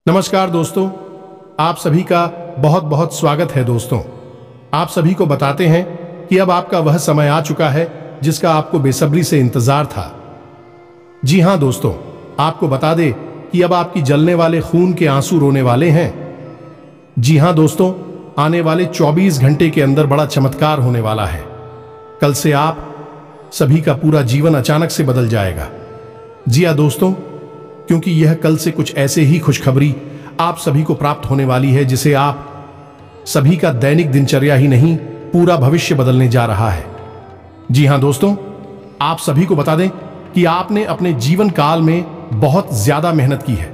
नमस्कार दोस्तों, आप सभी का बहुत बहुत स्वागत है। दोस्तों, आप सभी को बताते हैं कि अब आपका वह समय आ चुका है जिसका आपको बेसब्री से इंतजार था। जी हां दोस्तों, आपको बता दे कि अब आपकी जलने वाले खून के आंसू रोने वाले हैं। जी हां दोस्तों, आने वाले 24 घंटे के अंदर बड़ा चमत्कार होने वाला है। कल से आप सभी का पूरा जीवन अचानक से बदल जाएगा। जी हां दोस्तों, क्योंकि यह कल से कुछ ऐसे ही खुशखबरी आप सभी को प्राप्त होने वाली है जिसे आप सभी का दैनिक दिनचर्या ही नहीं, पूरा भविष्य बदलने जा रहा है। जी हां दोस्तों, आप सभी को बता दें कि आपने अपने जीवन काल में बहुत ज्यादा मेहनत की है,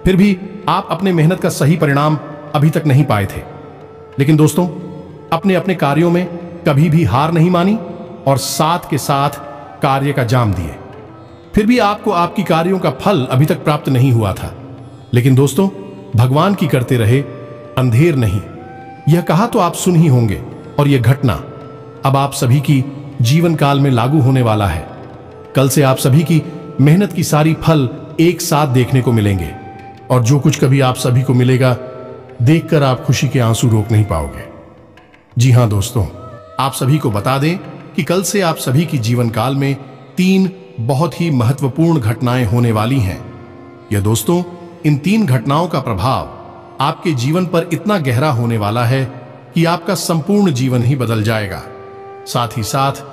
फिर भी आप अपने मेहनत का सही परिणाम अभी तक नहीं पाए थे। लेकिन दोस्तों, अपने अपने कार्यों में कभी भी हार नहीं मानी और साथ के साथ कार्य का जाम दिए। फिर भी आपको आपकी कार्यों का फल अभी तक प्राप्त नहीं हुआ था। लेकिन दोस्तों, भगवान की करते रहे, अंधेर नहीं, यह कहा तो आप सुन ही होंगे। और यह घटना अब आप सभी की जीवन काल में लागू होने वाला है। कल से आप सभी की मेहनत की सारी फल एक साथ देखने को मिलेंगे, और जो कुछ कभी आप सभी को मिलेगा, देखकर आप खुशी के आंसू रोक नहीं पाओगे। जी हां दोस्तों, आप सभी को बता दें कि कल से आप सभी की जीवन काल में 3 बहुत ही महत्वपूर्ण घटनाएं होने वाली हैं। यह दोस्तों, इन 3 घटनाओं का प्रभाव आपके जीवन पर इतना गहरा होने वाला है कि आपका संपूर्ण जीवन ही बदल जाएगा। साथ ही साथ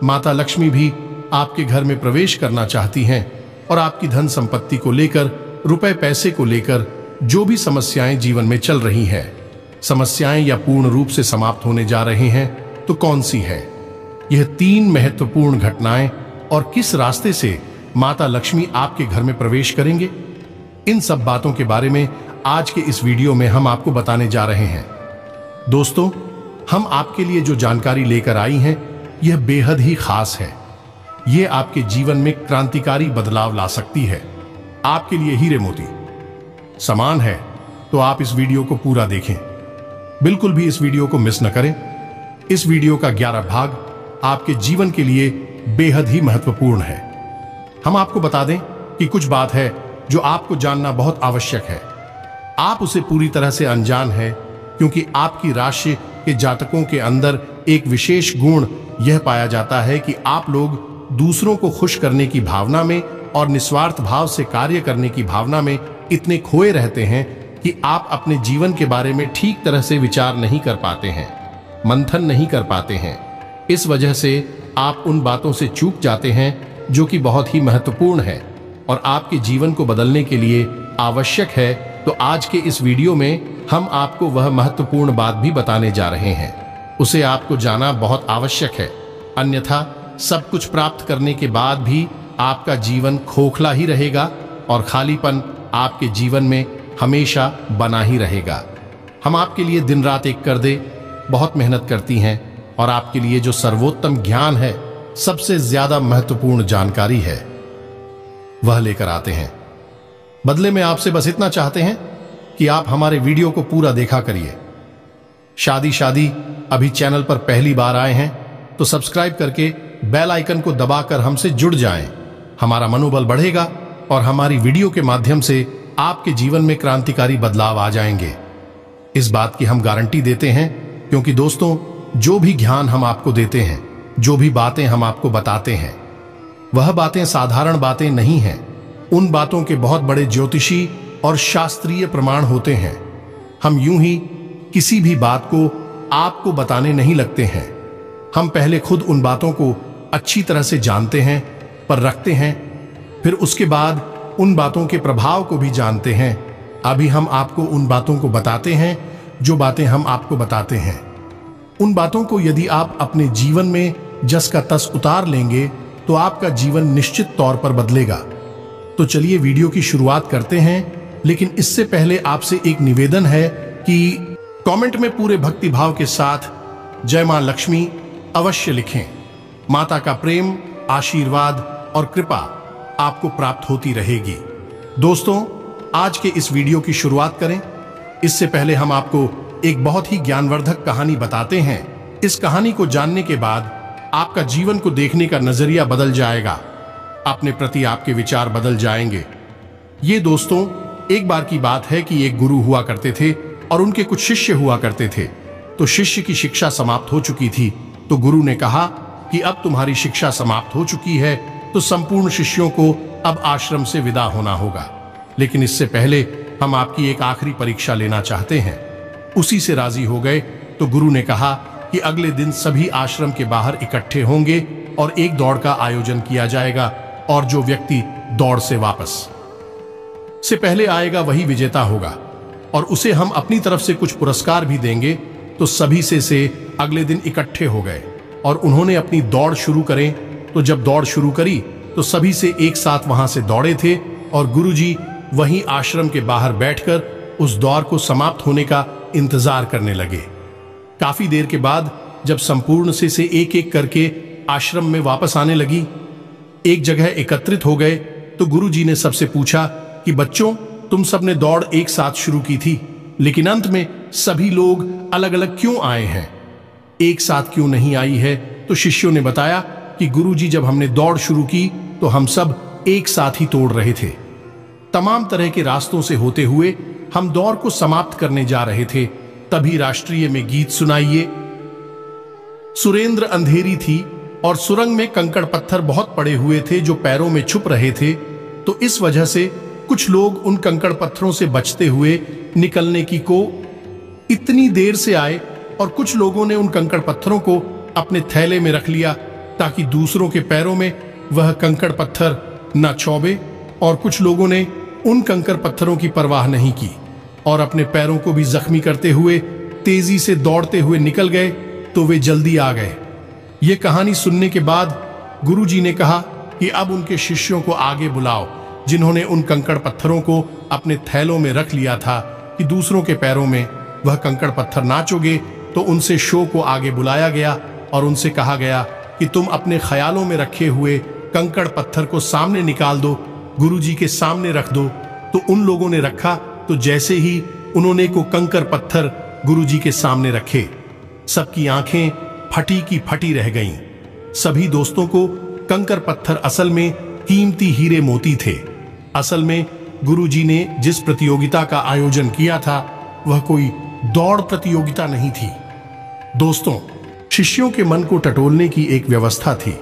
माता लक्ष्मी भी आपके घर में प्रवेश करना चाहती हैं और आपकी धन संपत्ति को लेकर, रुपए पैसे को लेकर जो भी समस्याएं जीवन में चल रही हैं, समस्याएं या पूर्ण रूप से समाप्त होने जा रहे हैं, तो कौन सी है यह 3 महत्वपूर्ण घटनाएं और किस रास्ते से माता लक्ष्मी आपके घर में प्रवेश करेंगे? इन सब बातों के बारे में आज के इस वीडियो में हम आपको बताने जा रहे हैं। दोस्तों, हम आपके लिए जो जानकारी लेकर आई हैं, यह बेहद ही खास है। यह आपके जीवन में क्रांतिकारी बदलाव ला सकती है। आपके लिए हीरे मोती समान है, तो आप इस वीडियो को पूरा देखें। बिल्कुल भी इस वीडियो को मिस न करें। इस वीडियो का 11 भाग आपके जीवन के लिए बेहद ही महत्वपूर्ण है। हम आपको बता दें कि कुछ बात है जो आपको जानना बहुत आवश्यक है। आप उसे पूरी तरह से अनजान है, क्योंकि आपकी राशि के जातकों के अंदर एक विशेष गुण यह पाया जाता है कि आप लोग दूसरों को खुश करने की भावना में और निस्वार्थ भाव से कार्य करने की भावना में इतने खोए रहते हैं कि आप अपने जीवन के बारे में ठीक तरह से विचार नहीं कर पाते हैं, मंथन नहीं कर पाते हैं। इस वजह से आप उन बातों से चूक जाते हैं जो कि बहुत ही महत्वपूर्ण है और आपके जीवन को बदलने के लिए आवश्यक है। तो आज के इस वीडियो में हम आपको वह महत्वपूर्ण बात भी बताने जा रहे हैं। उसे आपको जाना बहुत आवश्यक है, अन्यथा सब कुछ प्राप्त करने के बाद भी आपका जीवन खोखला ही रहेगा और खालीपन आपके जीवन में हमेशा बना ही रहेगा। हम आपके लिए दिन रात एक कर दे बहुत मेहनत करती हैं और आपके लिए जो सर्वोत्तम ज्ञान है, सबसे ज्यादा महत्वपूर्ण जानकारी है, वह लेकर आते हैं। बदले में आपसे बस इतना चाहते हैं कि आप हमारे वीडियो को पूरा देखा करिए। शादी अभी चैनल पर पहली बार आए हैं तो सब्सक्राइब करके बेल आइकन को दबाकर हमसे जुड़ जाएं। हमारा मनोबल बढ़ेगा और हमारी वीडियो के माध्यम से आपके जीवन में क्रांतिकारी बदलाव आ जाएंगे। इस बात की हम गारंटी देते हैं, क्योंकि दोस्तों, जो भी ज्ञान हम आपको देते हैं, जो भी बातें हम आपको बताते हैं, वह बातें साधारण बातें नहीं हैं। उन बातों के बहुत बड़े ज्योतिषी और शास्त्रीय प्रमाण होते हैं। हम यूं ही किसी भी बात को आपको बताने नहीं लगते हैं। हम पहले खुद उन बातों को अच्छी तरह से जानते हैं, पर रखते हैं, फिर उसके बाद उन बातों के प्रभाव को भी जानते हैं। अभी हम आपको उन बातों को बताते हैं जो बातें हम आपको बताते हैं। उन बातों को यदि आप अपने जीवन में जस का तस उतार लेंगे तो आपका जीवन निश्चित तौर पर बदलेगा। तो चलिए वीडियो की शुरुआत करते हैं, लेकिन इससे पहले आपसे एक निवेदन है कि कमेंट में पूरे भक्ति भाव के साथ जय मां लक्ष्मी अवश्य लिखें। माता का प्रेम, आशीर्वाद और कृपा आपको प्राप्त होती रहेगी। दोस्तों, आज के इस वीडियो की शुरुआत करें इससे पहले हम आपको एक बहुत ही ज्ञानवर्धक कहानी बताते हैं। इस कहानी को जानने के बाद आपका जीवन को देखने का नजरिया बदल जाएगा, अपने प्रति आपके विचार बदल जाएंगे। ये दोस्तों एक बार की बात है कि एक गुरु हुआ करते थे और उनके कुछ शिष्य हुआ करते थे। तो शिष्य की शिक्षा समाप्त हो चुकी थी, तो गुरु ने कहा कि अब तुम्हारी शिक्षा समाप्त हो चुकी है, तो संपूर्ण शिष्यों को अब आश्रम से विदा होना होगा। लेकिन इससे पहले हम आपकी एक आखिरी परीक्षा लेना चाहते हैं। उसी से राजी हो गए। तो गुरु ने कहा कि अगले दिन सभी आश्रम के बाहर इकट्ठे होंगे और एक दौड़ का आयोजन किया जाएगा, और जो व्यक्ति दौड़ से वापस से पहले आएगा वही विजेता होगा, और उसे हम अपनी तरफ से कुछ पुरस्कार भी देंगे। तो सभी से अगले दिन इकट्ठे हो गए और उन्होंने अपनी दौड़ शुरू करें। तो जब दौड़ शुरू करी तो सभी से एक साथ वहां से दौड़े थे, और गुरुजी वहीं आश्रम के बाहर बैठकर उस दौड़ को समाप्त होने का इंतजार करने लगे। काफी देर के बाद जब संपूर्ण से एक एक करके आश्रम में वापस आने लगी, एक जगह एकत्रित हो गए, तो गुरुजी ने सबसे पूछा कि बच्चों, तुम सबने दौड़ एक साथ शुरू की थी, लेकिन अंत में सभी लोग अलग अलग क्यों आए हैं, एक साथ क्यों नहीं आई है? तो शिष्यों ने बताया कि गुरुजी, जब हमने दौड़ शुरू की तो हम सब एक साथ ही तोड़ रहे थे। तमाम तरह के रास्तों से होते हुए हम दौड़ को समाप्त करने जा रहे थे, तभी राष्ट्रीय में गीत सुनाइए। सुरेंद्र अंधेरी थी और सुरंग में कंकड़ पत्थर बहुत पड़े हुए थे जो पैरों में छुप रहे थे। तो इस वजह से कुछ लोग उन कंकड़ पत्थरों से बचते हुए निकलने की को इतनी देर से आए, और कुछ लोगों ने उन कंकड़ पत्थरों को अपने थैले में रख लिया ताकि दूसरों के पैरों में वह कंकड़ पत्थर न चौबे, और कुछ लोगों ने उन कंकड़ पत्थरों की परवाह नहीं की और अपने पैरों को भी जख्मी करते हुए तेजी से दौड़ते हुए निकल गए। तो वे जल्दी आ गए। ये कहानी सुनने के बाद गुरुजी ने कहा कि अब उनके शिष्यों को आगे बुलाओ, जिन्होंने उन कंकड़ पत्थरों को अपने थैलों में रख लिया था कि दूसरों के पैरों में वह कंकड़ पत्थर नाचोगे। तो उनसे शो को आगे बुलाया गया और उनसे कहा गया कि तुम अपने ख्यालों में रखे हुए कंकड़ पत्थर को सामने निकाल दो, गुरुजी के सामने रख दो। तो उन लोगों ने रखा। तो जैसे ही उन्होंने को कंकड़ पत्थर गुरुजी के सामने रखे, सबकी आंखें फटी की फटी रह गईं। सभी दोस्तों को कंकड़ पत्थर असल में कीमती हीरे मोती थे। असल में गुरुजी ने जिस प्रतियोगिता का आयोजन किया था वह कोई दौड़ प्रतियोगिता नहीं थी। दोस्तों, शिष्यों के मन को टटोलने की एक व्यवस्था थी।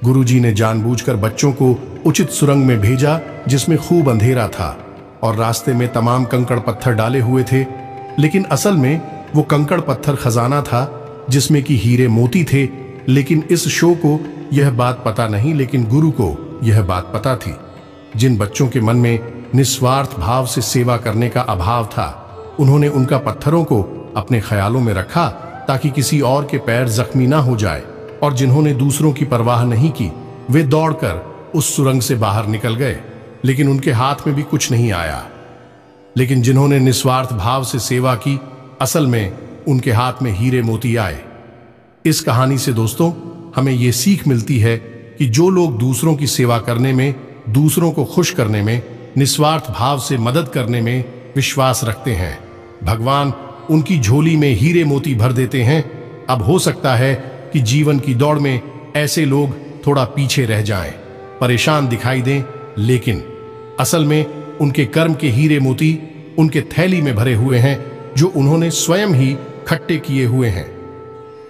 गुरुजी ने जानबूझकर बच्चों को उचित सुरंग में भेजा जिसमें खूब अंधेरा था, और रास्ते में तमाम कंकड़ पत्थर डाले हुए थे, लेकिन असल में वो कंकड़ पत्थर खजाना था जिसमें कि हीरे मोती थे। लेकिन इस शो को यह बात पता नहीं, लेकिन गुरु को यह बात पता थी। जिन बच्चों के मन में निस्वार्थ भाव से सेवा करने का अभाव था, उन्होंने उनका पत्थरों को अपने ख्यालों में रखा ताकि किसी और के पैर जख्मी ना हो जाए, और जिन्होंने दूसरों की परवाह नहीं की वे दौड़कर उस सुरंग से बाहर निकल गए, लेकिन उनके हाथ में भी कुछ नहीं आया। लेकिन जिन्होंने निस्वार्थ भाव से सेवा की, असल में उनके हाथ में हीरे मोती आए। इस कहानी से दोस्तों हमें यह सीख मिलती है कि जो लोग दूसरों की सेवा करने में, दूसरों को खुश करने में, निस्वार्थ भाव से मदद करने में विश्वास रखते हैं, भगवान उनकी झोली में हीरे मोती भर देते हैं। अब हो सकता है कि जीवन की दौड़ में ऐसे लोग थोड़ा पीछे रह जाएं, परेशान दिखाई दें, लेकिन असल में उनके कर्म के हीरे मोती उनके थैली में भरे हुए हैं जो उन्होंने स्वयं ही खट्टे किए हुए हैं।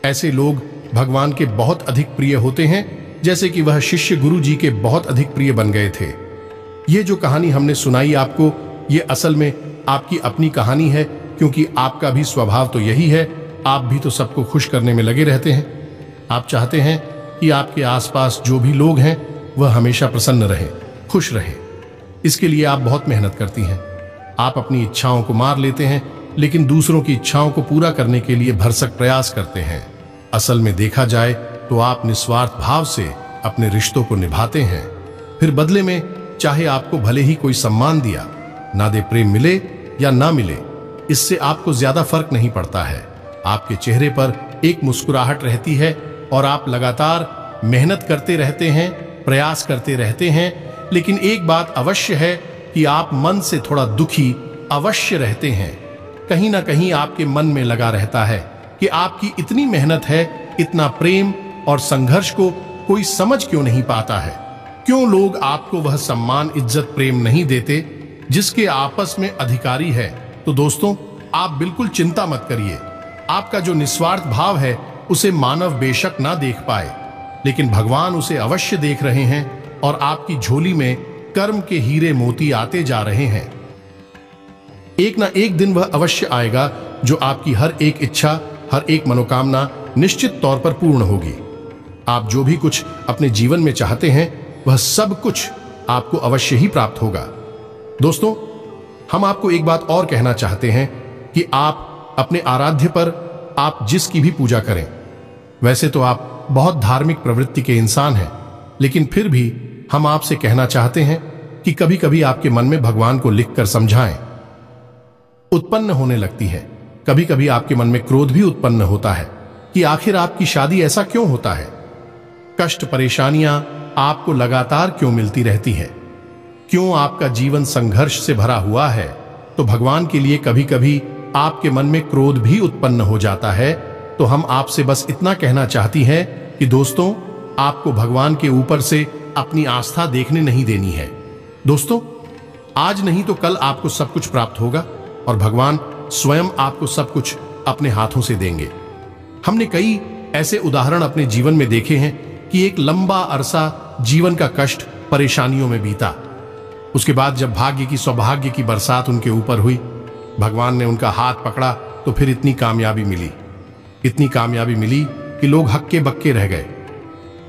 ऐसे लोग भगवान के बहुत अधिक प्रिय होते हैं, जैसे कि वह शिष्य गुरु जी के बहुत अधिक प्रिय बन गए थे। ये जो कहानी हमने सुनाई आपको, ये असल में आपकी अपनी कहानी है, क्योंकि आपका भी स्वभाव तो यही है। आप भी तो सबको खुश करने में लगे रहते हैं। आप चाहते हैं कि आपके आसपास जो भी लोग हैं वह हमेशा प्रसन्न रहें, खुश रहें। इसके लिए आप बहुत मेहनत करती हैं। आप अपनी इच्छाओं को मार लेते हैं, लेकिन दूसरों की इच्छाओं को पूरा करने के लिए भरसक प्रयास करते हैं। असल में देखा जाए तो आप निस्वार्थ भाव से अपने रिश्तों को निभाते हैं। फिर बदले में चाहे आपको भले ही कोई सम्मान दिया ना दे, प्रेम मिले या ना मिले, इससे आपको ज्यादा फर्क नहीं पड़ता है। आपके चेहरे पर एक मुस्कुराहट रहती है और आप लगातार मेहनत करते रहते हैं, प्रयास करते रहते हैं। लेकिन एक बात अवश्य है कि आप मन से थोड़ा दुखी अवश्य रहते हैं। कहीं ना कहीं आपके मन में लगा रहता है कि आपकी इतनी मेहनत है, इतना प्रेम और संघर्ष को कोई समझ क्यों नहीं पाता है। क्यों लोग आपको वह सम्मान, इज्जत, प्रेम नहीं देते। जिसके आपस में अधिकारी है। तो दोस्तों, आप बिल्कुल चिंता मत करिए। आपका जो निस्वार्थ भाव है उसे मानव बेशक ना देख पाए, लेकिन भगवान उसे अवश्य देख रहे हैं और आपकी झोली में कर्म के हीरे मोती आते जा रहे हैं। एक ना एक दिन वह अवश्य आएगा जो आपकी हर एक इच्छा, हर एक मनोकामना निश्चित तौर पर पूर्ण होगी। आप जो भी कुछ अपने जीवन में चाहते हैं वह सब कुछ आपको अवश्य ही प्राप्त होगा। दोस्तों, हम आपको एक बात और कहना चाहते हैं कि आप अपने आराध्य पर आप जिसकी भी पूजा करें। वैसे तो आप बहुत धार्मिक प्रवृत्ति के इंसान हैं, लेकिन फिर भी हम आपसे कहना चाहते हैं कि कभी कभी आपके मन में भगवान को लिखकर समझाएं उत्पन्न होने लगती है। कभी कभी आपके मन में क्रोध भी उत्पन्न होता है कि आखिर आपकी शादी ऐसा क्यों होता है। कष्ट परेशानियां आपको लगातार क्यों मिलती रहती है, क्यों आपका जीवन संघर्ष से भरा हुआ है। तो भगवान के लिए कभी कभी आपके मन में क्रोध भी उत्पन्न हो जाता है। तो हम आपसे बस इतना कहना चाहती हैं कि दोस्तों, आपको भगवान के ऊपर से अपनी आस्था देखने नहीं देनी है। दोस्तों, आज नहीं तो कल आपको सब कुछ प्राप्त होगा और भगवान स्वयं आपको सब कुछ अपने हाथों से देंगे। हमने कई ऐसे उदाहरण अपने जीवन में देखे हैं कि एक लंबा अरसा जीवन का कष्ट परेशानियों में बीता। उसके बाद जब भाग्य की सौभाग्य की बरसात उनके ऊपर हुई, भगवान ने उनका हाथ पकड़ा तो फिर इतनी कामयाबी मिली कि लोग हक्के बक्के रह गए।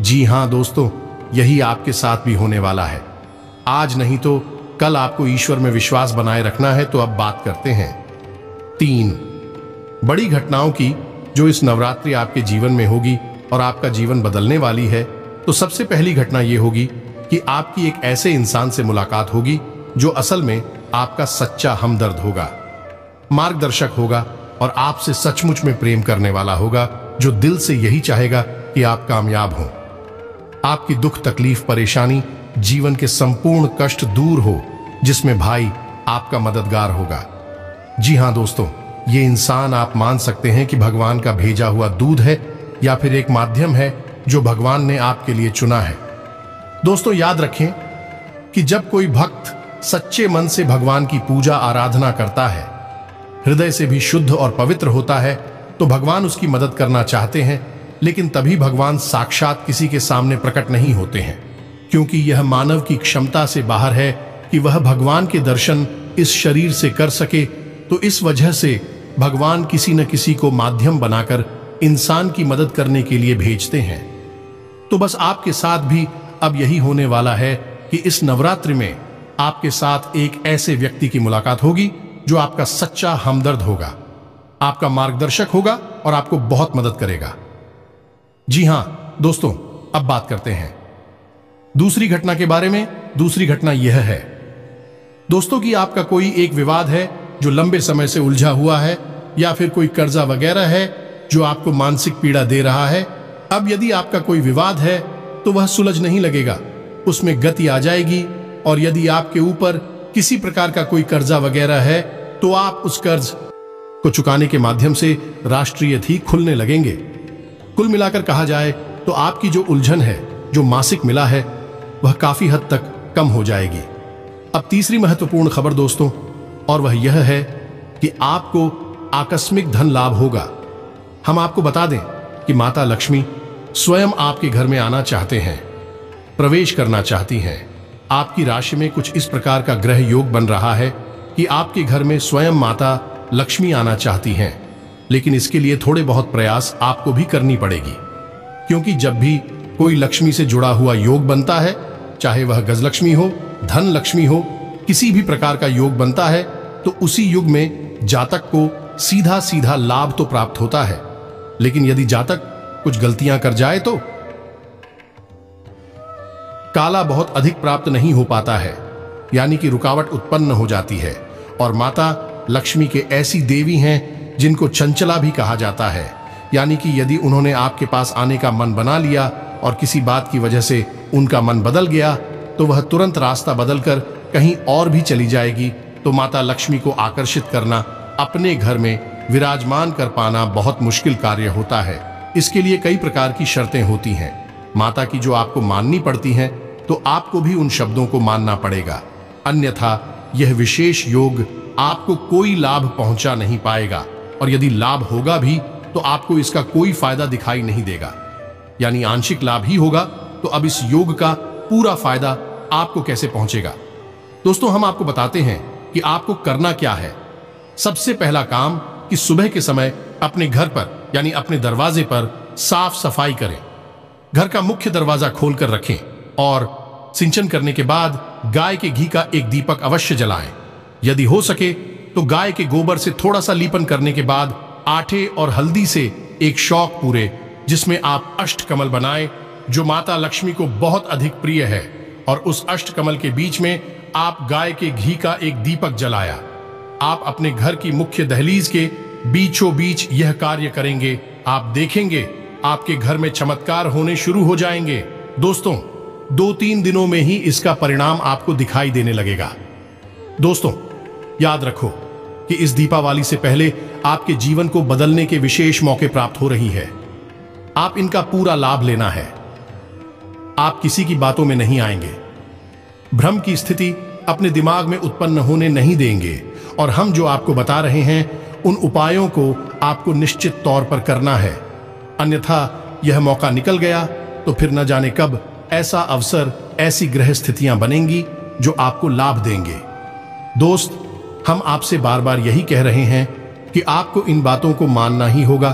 जी हां दोस्तों, यही आपके साथ भी होने वाला है। आज नहीं तो कल आपको ईश्वर में विश्वास बनाए रखना है। तो अब बात करते हैं 3 बड़ी घटनाओं की जो इस नवरात्रि आपके जीवन में होगी और आपका जीवन बदलने वाली है। तो सबसे पहली घटना यह होगी कि आपकी एक ऐसे इंसान से मुलाकात होगी जो असल में आपका सच्चा हमदर्द होगा, मार्गदर्शक होगा और आपसे सचमुच में प्रेम करने वाला होगा, जो दिल से यही चाहेगा कि आप कामयाब हों, आपकी दुख तकलीफ परेशानी जीवन के संपूर्ण कष्ट दूर हो, जिसमें भाई आपका मददगार होगा। जी हां दोस्तों, ये इंसान आप मान सकते हैं कि भगवान का भेजा हुआ दूत है या फिर एक माध्यम है जो भगवान ने आपके लिए चुना है। दोस्तों, याद रखें कि जब कोई भक्त सच्चे मन से भगवान की पूजा आराधना करता है, हृदय से भी शुद्ध और पवित्र होता है, तो भगवान उसकी मदद करना चाहते हैं। लेकिन तभी भगवान साक्षात किसी के सामने प्रकट नहीं होते हैं, क्योंकि यह मानव की क्षमता से बाहर है कि वह भगवान के दर्शन इस शरीर से कर सके। तो इस वजह से भगवान किसी न किसी को माध्यम बनाकर इंसान की मदद करने के लिए भेजते हैं। तो बस आपके साथ भी अब यही होने वाला है कि इस नवरात्रि में आपके साथ एक ऐसे व्यक्ति की मुलाकात होगी जो आपका सच्चा हमदर्द होगा, आपका मार्गदर्शक होगा और आपको बहुत मदद करेगा। जी हां दोस्तों, अब बात करते हैं दूसरी घटना के बारे में। दूसरी घटना यह है दोस्तों कि आपका कोई एक विवाद है जो लंबे समय से उलझा हुआ है, या फिर कोई कर्जा वगैरह है जो आपको मानसिक पीड़ा दे रहा है। अब यदि आपका कोई विवाद है तो वह सुलझ नहीं लगेगा, उसमें गति आ जाएगी। और यदि आपके ऊपर किसी प्रकार का कोई कर्जा वगैरह है तो आप उस कर्ज को चुकाने के माध्यम से राष्ट्रीय ही खुलने लगेंगे। कुल मिलाकर कहा जाए तो आपकी जो उलझन है, जो मासिक मिला है, वह काफी हद तक कम हो जाएगी। अब तीसरी महत्वपूर्ण खबर दोस्तों, और वह यह है कि आपको आकस्मिक धन लाभ होगा। हम आपको बता दें कि माता लक्ष्मी स्वयं आपके घर में आना चाहते हैं, प्रवेश करना चाहती हैं। आपकी राशि में कुछ इस प्रकार का ग्रह योग बन रहा है कि आपके घर में स्वयं माता लक्ष्मी आना चाहती हैं। लेकिन इसके लिए थोड़े बहुत प्रयास आपको भी करनी पड़ेगी, क्योंकि जब भी कोई लक्ष्मी से जुड़ा हुआ योग बनता है, चाहे वह गजलक्ष्मी हो, धन लक्ष्मी हो, किसी भी प्रकार का योग बनता है, तो उसी युग में जातक को सीधा सीधा लाभ तो प्राप्त होता है। लेकिन यदि जातक कुछ गलतियां कर जाए तो काला बहुत अधिक प्राप्त नहीं हो पाता है, यानी कि रुकावट उत्पन्न हो जाती है। और माता लक्ष्मी के ऐसी देवी हैं जिनको चंचला भी कहा जाता है, यानी कि यदि उन्होंने आपके पास आने का मन बना लिया और किसी बात की वजह से उनका मन बदल गया, तो वह तुरंत रास्ता बदलकर कहीं और भी चली जाएगी। तो माता लक्ष्मी को आकर्षित करना, अपने घर में विराजमान कर पाना बहुत मुश्किल कार्य होता है। इसके लिए कई प्रकार की शर्तें होती हैं माता की, जो आपको माननी पड़ती हैं। तो आपको भी उन शब्दों को मानना पड़ेगा, अन्यथा यह विशेष योग आपको कोई लाभ पहुंचा नहीं पाएगा, और यदि लाभ होगा भी तो आपको इसका कोई फायदा दिखाई नहीं देगा, यानी आंशिक लाभ ही होगा। तो अब इस योग का पूरा फायदा आपको कैसे पहुंचेगा? दोस्तों, हम आपको बताते हैं कि आपको करना क्या है। सबसे पहला काम कि सुबह के समय अपने घर पर यानी अपने दरवाजे पर साफ सफाई करें। घर का मुख्य दरवाजा खोलकर रखें और सिंचन करने के बाद गाय के घी का एक दीपक अवश्य जलाएं। यदि हो सके तो गाय के गोबर से थोड़ा सा लीपन करने के बाद आटे और हल्दी से एक शौक पूरे, जिसमें आप अष्टकमल बनाएं जो माता लक्ष्मी को बहुत अधिक प्रिय है, और उस अष्टकमल के बीच में आप गाय के घी का एक दीपक जलाया। आप अपने घर की मुख्य दहलीज के बीचों बीच यह कार्य करेंगे। आप देखेंगे आपके घर में चमत्कार होने शुरू हो जाएंगे। दोस्तों, 2-3 दिनों में ही इसका परिणाम आपको दिखाई देने लगेगा। दोस्तों, याद रखो कि इस दीपावली से पहले आपके जीवन को बदलने के विशेष मौके प्राप्त हो रही है। आप इनका पूरा लाभ लेना है। आप किसी की बातों में नहीं आएंगे, भ्रम की स्थिति अपने दिमाग में उत्पन्न होने नहीं देंगे, और हम जो आपको बता रहे हैं उन उपायों को आपको निश्चित तौर पर करना है। अन्यथा यह मौका निकल गया तो फिर न जाने कब ऐसा अवसर, ऐसी ग्रह स्थितियां बनेंगी जो आपको लाभ देंगे। दोस्त, हम आपसे बार बार यही कह रहे हैं कि आपको इन बातों को मानना ही होगा,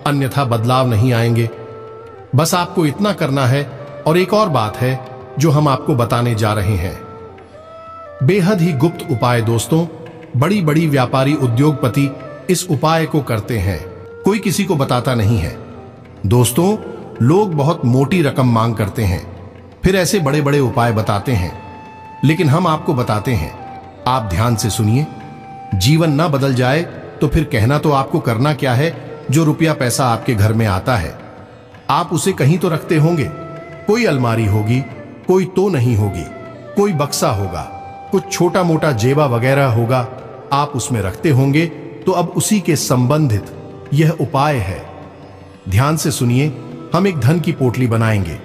अन्यथा बदलाव नहीं आएंगे। बस आपको इतना करना है। और एक और बात है जो हम आपको बताने जा रहे हैं, बेहद ही गुप्त उपाय। दोस्तों, बड़ी बड़ी व्यापारी उद्योगपति इस उपाय को करते हैं, कोई किसी को बताता नहीं है। दोस्तों, लोग बहुत मोटी रकम मांग करते हैं, फिर ऐसे बड़े बड़े उपाय बताते हैं, लेकिन हम आपको बताते हैं। आप ध्यान से सुनिए। जीवन ना बदल जाए तो फिर कहना तो आपको करना क्या है। जो रुपया पैसा आपके घर में आता है, आप उसे कहीं तो रखते होंगे। कोई अलमारी होगी, कोई तो नहीं होगी, कोई बक्सा होगा, कुछ छोटा मोटा जेबा वगैरह होगा, आप उसमें रखते होंगे। तो अब उसी के संबंधित यह उपाय है। ध्यान से सुनिए। हम एक धन की पोटली बनाएंगे।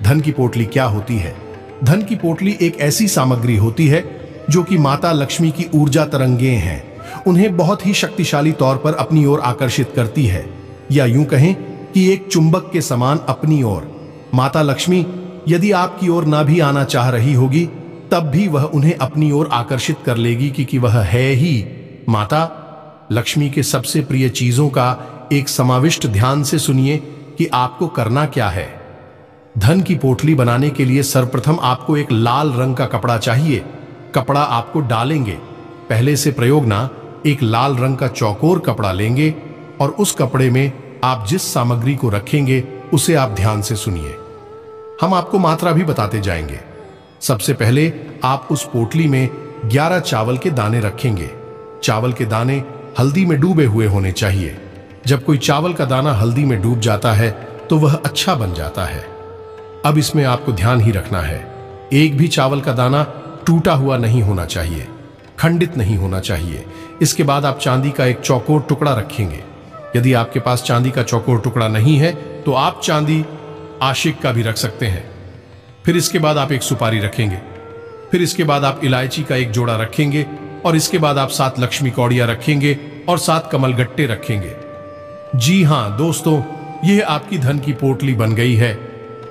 धन की पोटली क्या होती है? धन की पोटली एक ऐसी सामग्री होती है जो कि माता लक्ष्मी की ऊर्जा तरंगें हैं, उन्हें बहुत ही शक्तिशाली तौर पर अपनी ओर आकर्षित करती है, या यूं कहें कि एक चुंबक के समान अपनी ओर। माता लक्ष्मी यदि आपकी ओर ना भी आना चाह रही होगी, तब भी वह उन्हें अपनी ओर आकर्षित कर लेगी, क्योंकि वह है ही माता लक्ष्मी के सबसे प्रिय चीजों का एक समाविष्ट। ध्यान से सुनिए कि आपको करना क्या है। धन की पोटली बनाने के लिए सर्वप्रथम आपको एक लाल रंग का कपड़ा चाहिए। कपड़ा आपको डालेंगे, पहले से प्रयोग ना, एक लाल रंग का चौकोर कपड़ा लेंगे, और उस कपड़े में आप जिस सामग्री को रखेंगे उसे आप ध्यान से सुनिए। हम आपको मात्रा भी बताते जाएंगे। सबसे पहले आप उस पोटली में 11 चावल के दाने रखेंगे। चावल के दाने हल्दी में डूबे हुए होने चाहिए। जब कोई चावल का दाना हल्दी में डूब जाता है तो वह अच्छा बन जाता है। अब इसमें आपको ध्यान ही रखना है, एक भी चावल का दाना टूटा हुआ नहीं होना चाहिए, खंडित नहीं होना चाहिए। इसके बाद आप चांदी का एक चौकोर टुकड़ा रखेंगे। यदि आपके पास चांदी का चौकोर टुकड़ा नहीं है तो आप चांदी आशिक का भी रख सकते हैं। फिर इसके बाद आप एक सुपारी रखेंगे। फिर इसके बाद आप इलायची का एक जोड़ा रखेंगे, और इसके बाद आप 7 लक्ष्मी कौड़ियां रखेंगे और 7 कमल गट्टे रखेंगे। जी हां दोस्तों, यह आपकी धन की पोटली बन गई है।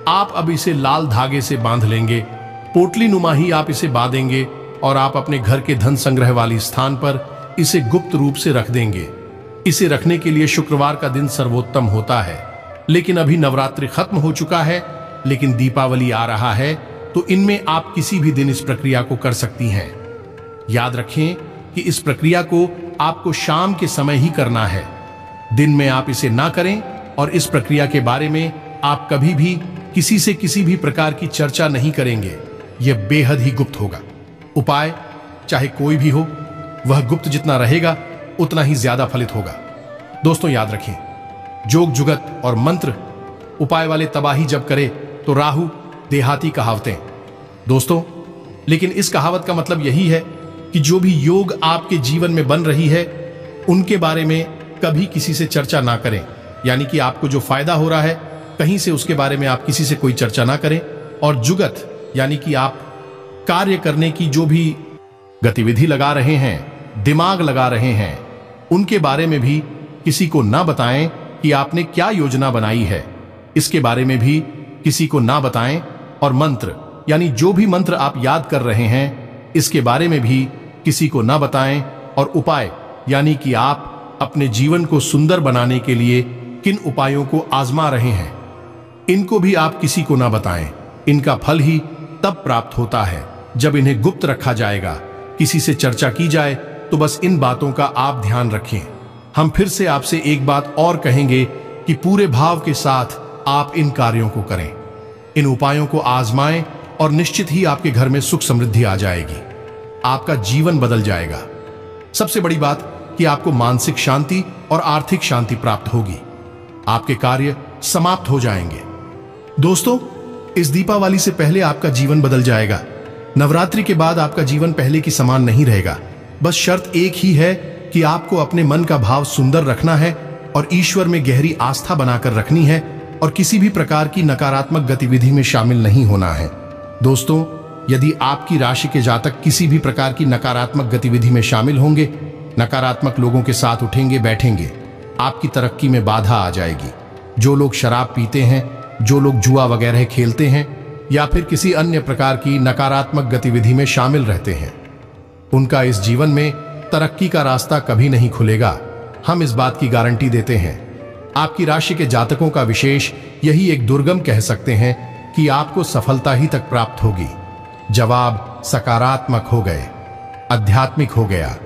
आप अब इसे लाल धागे से बांध लेंगे। पोटली नुमा ही आप इसे बांधेंगे, और आप अपने घर के धन संग्रह वाली स्थान पर इसे गुप्त रूप से रख देंगे। इसे रखने के लिए शुक्रवार का दिन सर्वोत्तम होता है, लेकिन अभी नवरात्रि खत्म हो चुका है, लेकिन दीपावली आ रहा है, तो इनमें आप किसी भी दिन इस प्रक्रिया को कर सकती हैं। याद रखें कि इस प्रक्रिया को आपको शाम के समय ही करना है, दिन में आप इसे ना करें, और इस प्रक्रिया के बारे में आप कभी भी किसी से किसी भी प्रकार की चर्चा नहीं करेंगे। यह बेहद ही गुप्त होगा। उपाय चाहे कोई भी हो, वह गुप्त जितना रहेगा उतना ही ज्यादा फलित होगा। दोस्तों, याद रखें, जोग जुगत और मंत्र उपाय वाले तबाही जब करे तो राहु देहाती कहावतें। दोस्तों, लेकिन इस कहावत का मतलब यही है कि जो भी योग आपके जीवन में बन रही है उनके बारे में कभी किसी से चर्चा ना करें। यानी कि आपको जो फायदा हो रहा है कहीं से, उसके बारे में आप किसी से कोई चर्चा ना करें। और जुगत यानी कि आप कार्य करने की जो भी गतिविधि लगा रहे हैं, दिमाग लगा रहे हैं, उनके बारे में भी किसी को ना बताएं कि आपने क्या योजना बनाई है। इसके बारे में भी किसी को ना बताएं। और मंत्र यानी जो भी मंत्र आप याद कर रहे हैं, इसके बारे में भी किसी को ना बताएं। और उपाय यानी कि आप अपने जीवन को सुंदर बनाने के लिए किन उपायों को आजमा रहे हैं, इनको भी आप किसी को ना बताएं। इनका फल ही तब प्राप्त होता है जब इन्हें गुप्त रखा जाएगा। किसी से चर्चा की जाए तो बस इन बातों का आप ध्यान रखें। हम फिर से आपसे एक बात और कहेंगे कि पूरे भाव के साथ आप इन कार्यों को करें, इन उपायों को आजमाएं और निश्चित ही आपके घर में सुख समृद्धि आ जाएगी। आपका जीवन बदल जाएगा। सबसे बड़ी बात कि आपको मानसिक शांति और आर्थिक शांति प्राप्त होगी। आपके कार्य समाप्त हो जाएंगे। दोस्तों, इस दीपावली से पहले आपका जीवन बदल जाएगा। नवरात्रि के बाद आपका जीवन पहले की समान नहीं रहेगा। बस शर्त एक ही है कि आपको अपने मन का भाव सुंदर रखना है और ईश्वर में गहरी आस्था बनाकर रखनी है और किसी भी प्रकार की नकारात्मक गतिविधि में शामिल नहीं होना है। दोस्तों, यदि आपकी राशि के जातक किसी भी प्रकार की नकारात्मक गतिविधि में शामिल होंगे, नकारात्मक लोगों के साथ उठेंगे बैठेंगे, आपकी तरक्की में बाधा आ जाएगी। जो लोग शराब पीते हैं, जो लोग जुआ वगैरह खेलते हैं या फिर किसी अन्य प्रकार की नकारात्मक गतिविधि में शामिल रहते हैं, उनका इस जीवन में तरक्की का रास्ता कभी नहीं खुलेगा। हम इस बात की गारंटी देते हैं। आपकी राशि के जातकों का विशेष यही एक दुर्गम कह सकते हैं कि आपको सफलता ही तक प्राप्त होगी। जवाब सकारात्मक हो गए, आध्यात्मिक हो गया।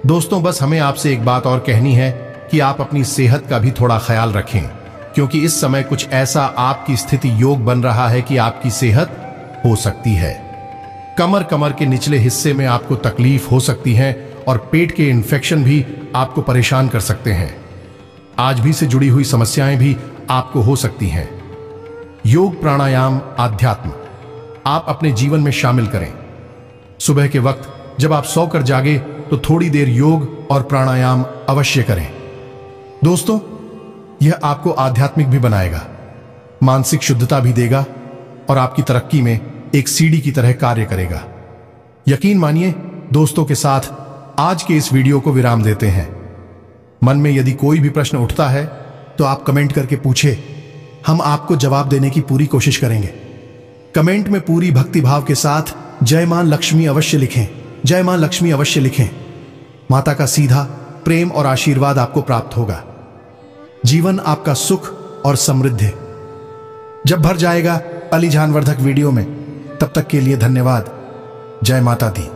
दोस्तों, बस हमें आपसे एक बात और कहनी है कि आप अपनी सेहत का भी थोड़ा ख्याल रखें, क्योंकि इस समय कुछ ऐसा आपकी स्थिति योग बन रहा है कि आपकी सेहत हो सकती है। कमर के निचले हिस्से में आपको तकलीफ हो सकती है और पेट के इन्फेक्शन भी आपको परेशान कर सकते हैं। आज भी से जुड़ी हुई समस्याएं भी आपको हो सकती हैं। योग, प्राणायाम, आध्यात्म आप अपने जीवन में शामिल करें। सुबह के वक्त जब आप सोकर जागे तो थोड़ी देर योग और प्राणायाम अवश्य करें। दोस्तों, यह आपको आध्यात्मिक भी बनाएगा, मानसिक शुद्धता भी देगा और आपकी तरक्की में एक सीढ़ी की तरह कार्य करेगा। यकीन मानिए, दोस्तों के साथ आज के इस वीडियो को विराम देते हैं। मन में यदि कोई भी प्रश्न उठता है तो आप कमेंट करके पूछे, हम आपको जवाब देने की पूरी कोशिश करेंगे। कमेंट में पूरी भक्ति भाव के साथ जय मां लक्ष्मी अवश्य लिखें, जय मां लक्ष्मी अवश्य लिखें। माता का सीधा प्रेम और आशीर्वाद आपको प्राप्त होगा। जीवन आपका सुख और समृद्धि जब भर जाएगा अली जानवर्धक वीडियो में। तब तक के लिए धन्यवाद। जय माता दी।